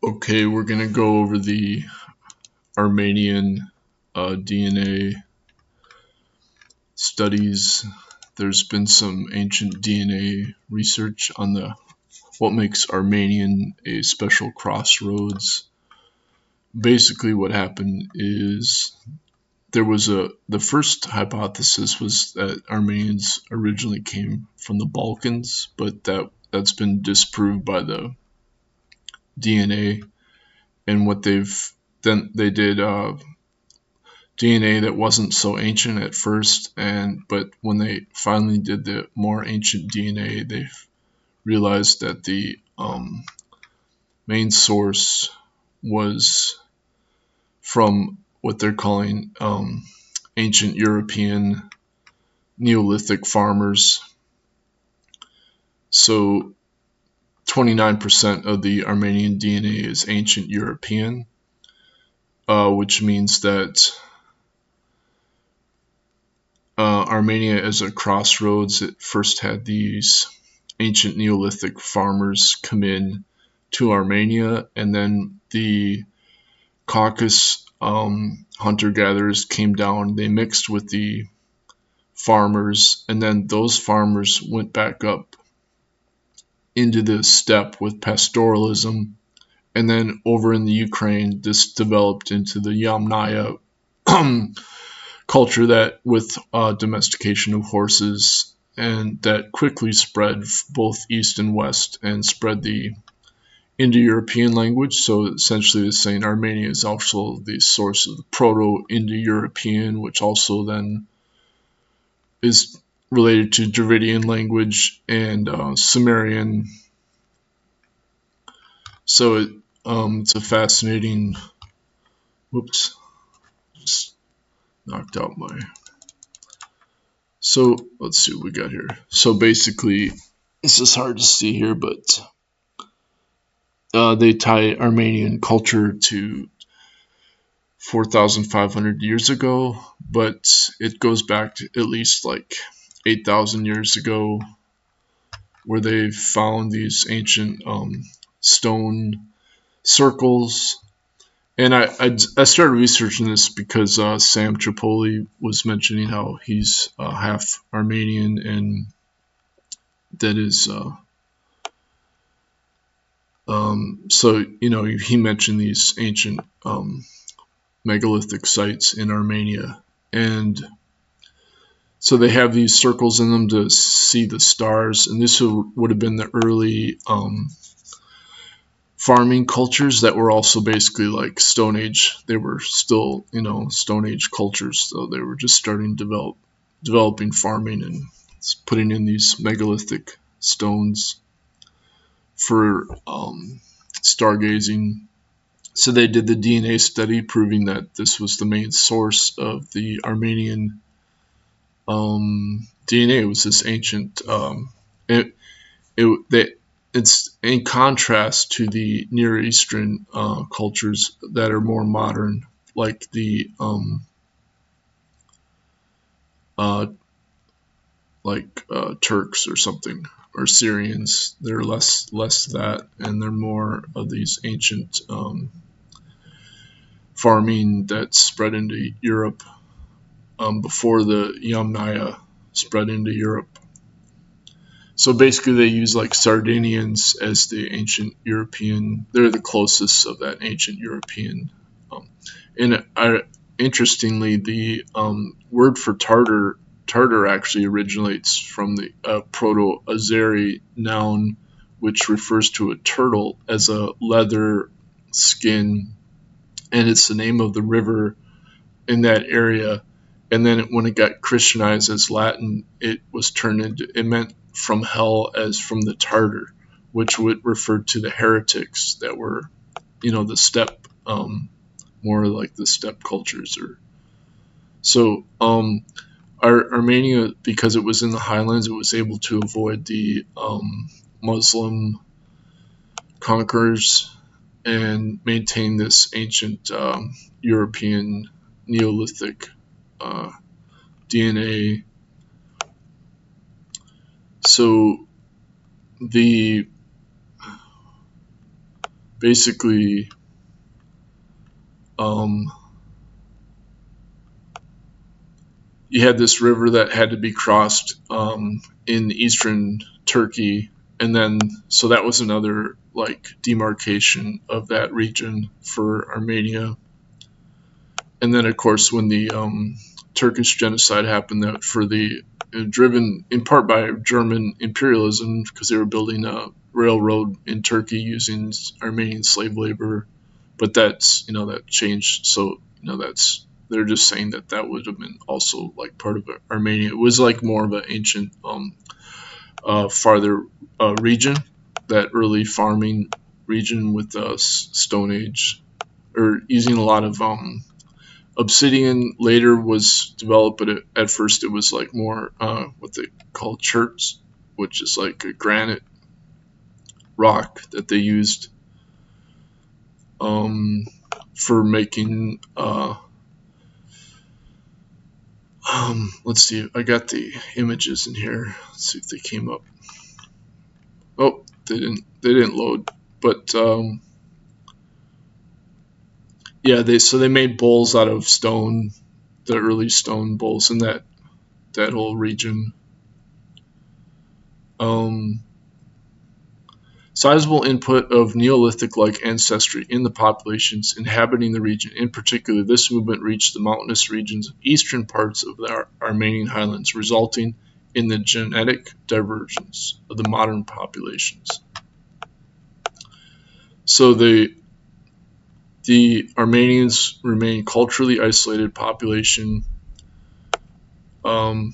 Okay, we're going to go over the Armenian DNA studies. There's been some ancient DNA research on what makes Armenian a special crossroads. Basically, what happened is the first hypothesis was that Armenians originally came from the Balkans, but that's been disproved by the DNA. And what they did DNA that wasn't so ancient at first, but when they finally did the more ancient DNA, they realized that the main source was from what they're calling ancient European Neolithic farmers. So 29% of the Armenian DNA is ancient European, which means that Armenia as a crossroads, it first had these ancient Neolithic farmers come in to Armenia, and then the Caucasus hunter-gatherers came down. They mixed with the farmers, and then those farmers went back up into the steppe with pastoralism, and then over in the Ukraine, this developed into the Yamnaya culture that with domestication of horses, and that quickly spread both east and west and spread the Indo-European language. So essentially it's saying Armenia is also the source of the Proto-Indo-European, which also then is related to Dravidian language and Sumerian. So it's a fascinating, whoops, just knocked out my, so let's see what we got here. So basically, this is hard to see here, but they tie Armenian culture to 4,500 years ago, but it goes back to at least like 8,000 years ago, where they found these ancient stone circles. And I started researching this because Sam Tripoli was mentioning how he's half Armenian, and that is so he mentioned these ancient megalithic sites in Armenia, and so they have these circles in them to see the stars, and this would have been the early farming cultures that were also basically like Stone Age. They were still, Stone Age cultures, so they were just starting to developing farming and putting in these megalithic stones for stargazing. So they did the DNA study proving that this was the main source of the Armenian DNA. It was this ancient. It's in contrast to the Near Eastern cultures that are more modern, like the Turks or something, or Syrians. They're less that, and they're more of these ancient farming that spread into Europe before the Yamnaya spread into Europe. So basically they use like Sardinians as the ancient European. They're the closest of that ancient European. Interestingly, the word for Tartar actually originates from the Proto-Azeri noun, which refers to a turtle as a leather skin, and it's the name of the river in that area. And then when it got Christianized as Latin, it meant from hell as from the Tartar, which would refer to the heretics that were, the steppe, more like the steppe cultures. So Armenia, because it was in the highlands, it was able to avoid the Muslim conquerors and maintain this ancient European Neolithic DNA. So basically you had this river that had to be crossed in eastern Turkey, and then so that was another like demarcation of that region for Armenia. And then of course when the Turkish genocide happened, that for the driven in part by German imperialism, because they were building a railroad in Turkey using Armenian slave labor, but that's that changed. So they're just saying that would have been also like part of Armenia. It was like more of an ancient farther region, that early farming region with the Stone Age, or using a lot of obsidian. Later was developed, but at first it was like more what they call chert, which is like a granite rock that they used for making let's see, I got the images in here. Let's see if they came up. Oh, they didn't load, but yeah, they made bowls out of stone, the early stone bowls in that whole region. Sizable input of Neolithic-like ancestry in the populations inhabiting the region. In particular, this movement reached the mountainous regions of eastern parts of the Armenian highlands, resulting in the genetic divergence of the modern populations. So the Armenians remain a culturally isolated population. The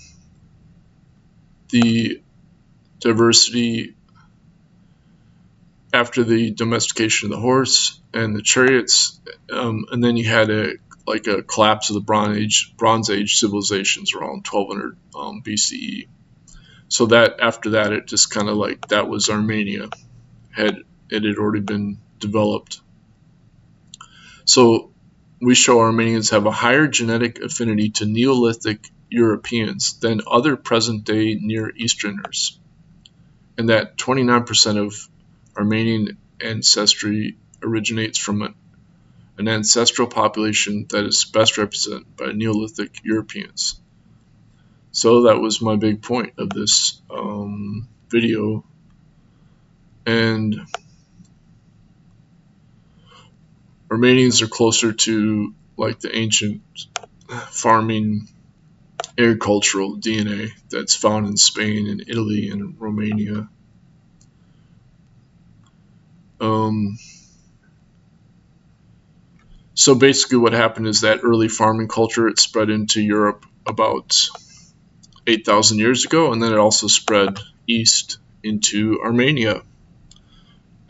diversity after the domestication of the horse and the chariots, and then you had a collapse of the Bronze Age civilizations around 1200 BCE. So that after that, it just kind of like that was Armenia. It had already been developed. So we show Armenians have a higher genetic affinity to Neolithic Europeans than other present-day Near Easterners, and that 29% of Armenian ancestry originates from an ancestral population that is best represented by Neolithic Europeans. So that was my big point of this video. And Armenians are closer to like the ancient farming agricultural DNA that's found in Spain and Italy and Romania. So basically what happened is that early farming culture, it spread into Europe about 8,000 years ago, and then it also spread east into Armenia.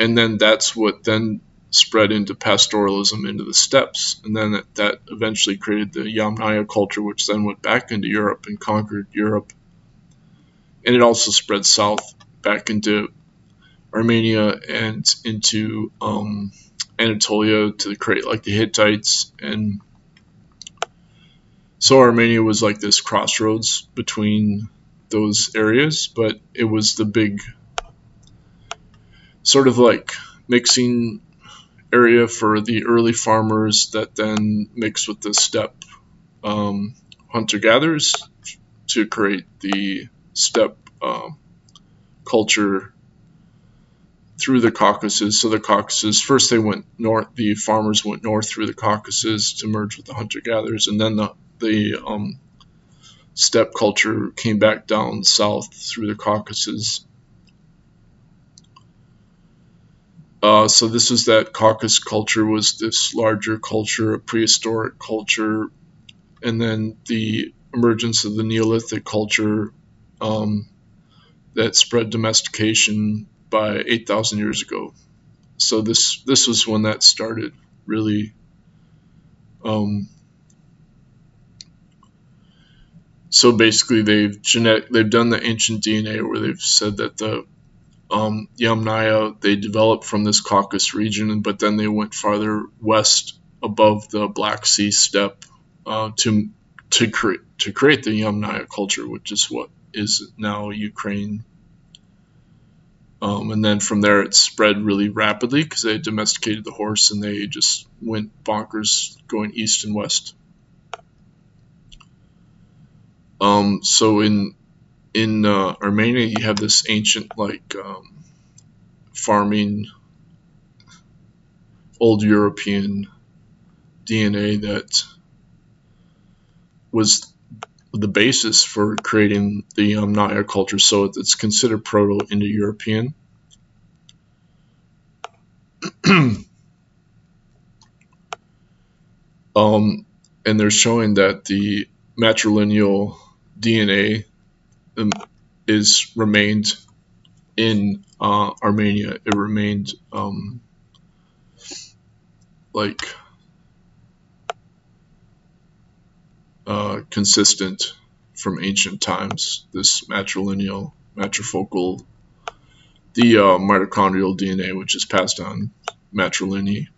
And then that's what then spread into pastoralism into the steppes, and then that eventually created the Yamnaya culture, which then went back into Europe and conquered Europe. And it also spread south back into Armenia and into Anatolia to create like the Hittites. And so Armenia was like this crossroads between those areas, but it was the big sort of like mixing area for the early farmers that then mixed with the steppe hunter-gatherers to create the steppe culture through the Caucasus. So the Caucasus, first they went north, the farmers went north through the Caucasus to merge with the hunter-gatherers, and then the steppe culture came back down south through the Caucasus. So this was that Caucasus culture, was this larger culture, a prehistoric culture, and then the emergence of the Neolithic culture that spread domestication by 8,000 years ago. So this was when that started, really. So basically, they've done the ancient DNA where they've said that the Yamnaya, they developed from this Caucasus region, but then they went farther west above the Black Sea steppe to create the Yamnaya culture, which is what is now Ukraine. And then from there, it spread really rapidly because they domesticated the horse and they just went bonkers going east and west. So in Armenia, you have this ancient farming, old European DNA that was the basis for creating the Naya culture. So it's considered Proto-Indo-European. And they're showing that the matrilineal DNA is remained in Armenia. It remained consistent from ancient times. This matrifocal, the mitochondrial DNA, which is passed on matrilineally.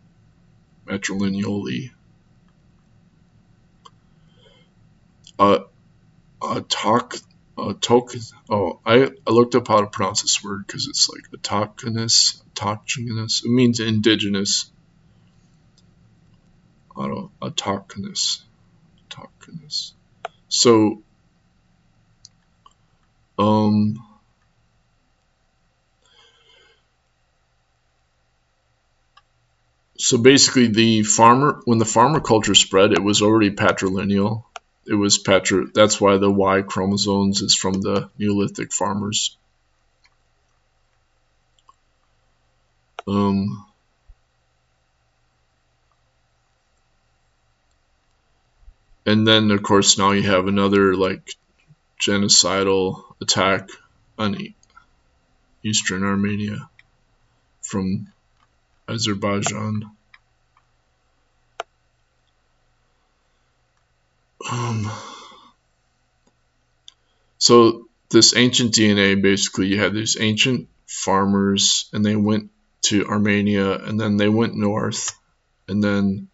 Talk. I looked up how to pronounce this word because it's like autochthonous. It means indigenous. Autochthonous. So, so basically, when the farmer culture spread, it was already patrilineal. It was That's why the Y chromosomes is from the Neolithic farmers. And then, of course, now you have another genocidal attack on eastern Armenia from Azerbaijan. So this ancient DNA, basically, you had these ancient farmers, and they went to Armenia, and then they went north, and then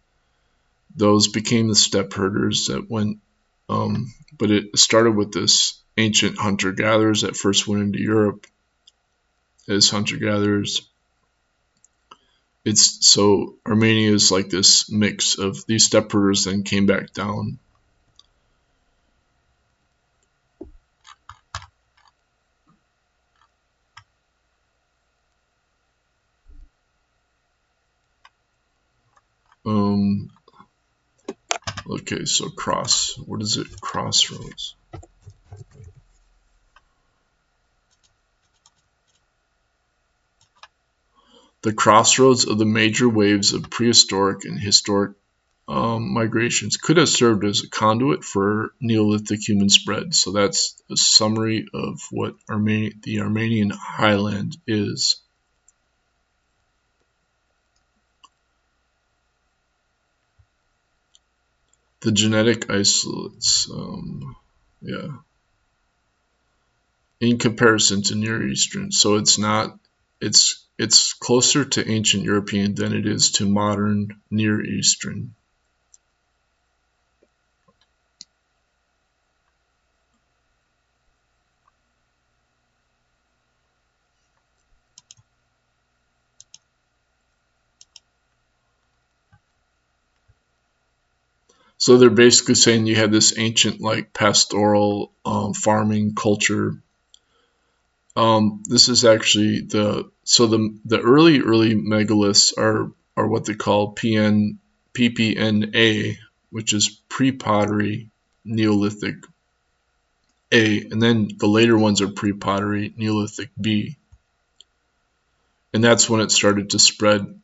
those became the steppe herders that went. But it started with this ancient hunter-gatherers that first went into Europe as hunter-gatherers. So Armenia is like this mix of these steppe herders, then came back down. Okay, so what is it? Crossroads. The crossroads of the major waves of prehistoric and historic migrations could have served as a conduit for Neolithic human spread. So that's a summary of what the Armenian highland is. The genetic isolates, in comparison to Near Eastern. So it's closer to ancient European than it is to modern Near Eastern. So they're basically saying you had this ancient pastoral farming culture. This is actually the early megaliths are what they call PPNA, which is pre-pottery Neolithic A, and then the later ones are pre-pottery Neolithic B, and that's when it started to spread.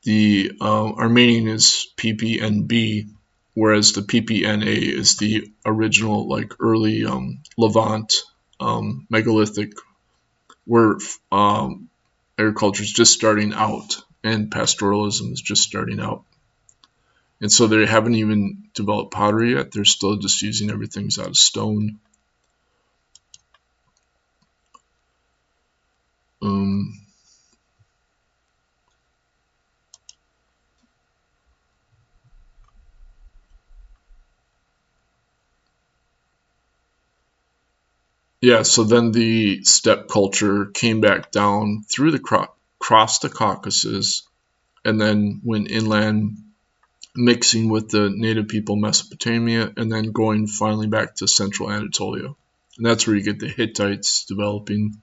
The Armenian is PPNB, whereas the PPNA is the original early Levant megalithic, where agriculture is just starting out and pastoralism is just starting out. And so they haven't even developed pottery yet. They're still just using everything out of stone. Yeah, so then the steppe culture came back down through the crossed the Caucasus, and then went inland, mixing with the native people Mesopotamia, and then going finally back to central Anatolia. And that's where you get the Hittites developing.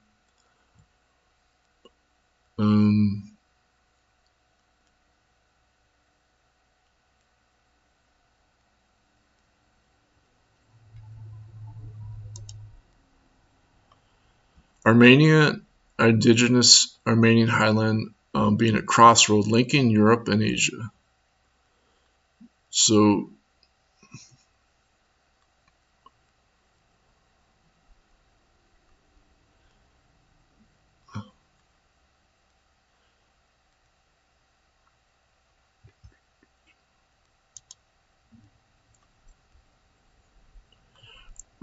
Armenia, indigenous Armenian highland, being a crossroad linking Europe and Asia. So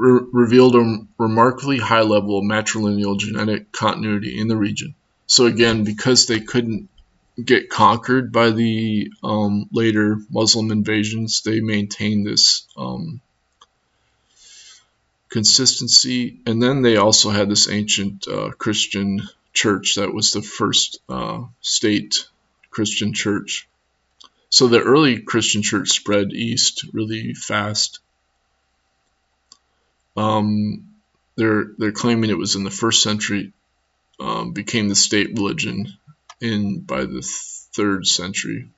revealed a remarkably high level of matrilineal genetic continuity in the region. So again, because they couldn't get conquered by the later Muslim invasions, they maintained this consistency. And then they also had this ancient Christian church that was the first state Christian church. So the early Christian church spread east really fast. They're claiming it was in the first century, became the state religion by the 3rd century.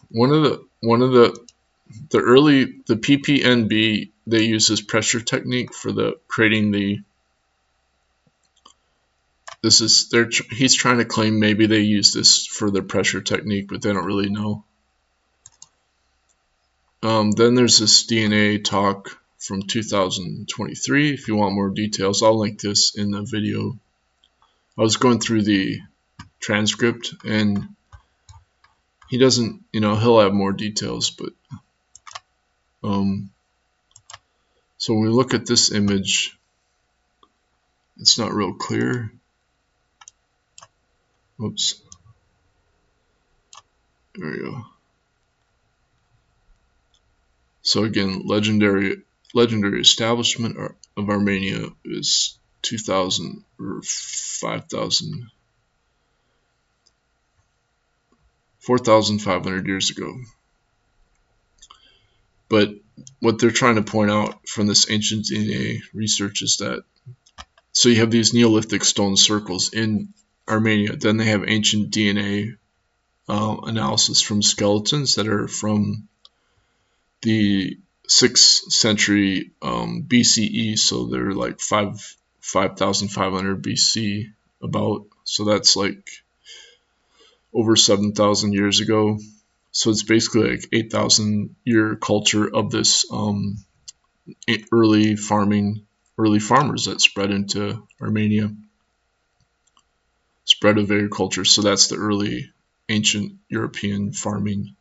One of the early PPNB, they use this pressure technique for creating the. He's trying to claim maybe they use this for the pressure technique, but they don't really know. Then there's this DNA talk from 2023. If you want more details, I'll link this in the video. I was going through the transcript, and he doesn't, he'll have more details, but so when we look at this image, it's not real clear. Oops. There we go. So again, legendary establishment of Armenia is 2,000 or 5,000, 4,500 years ago. But what they're trying to point out from this ancient DNA research is that, so you have these Neolithic stone circles in Armenia, then they have ancient DNA analysis from skeletons that are from the 6th century BCE, so they're like 5,500 BC about, so that's like over 7,000 years ago. So it's basically like 8,000 year culture of this early farmers that spread into Armenia, spread of agriculture. So that's the early ancient European farming.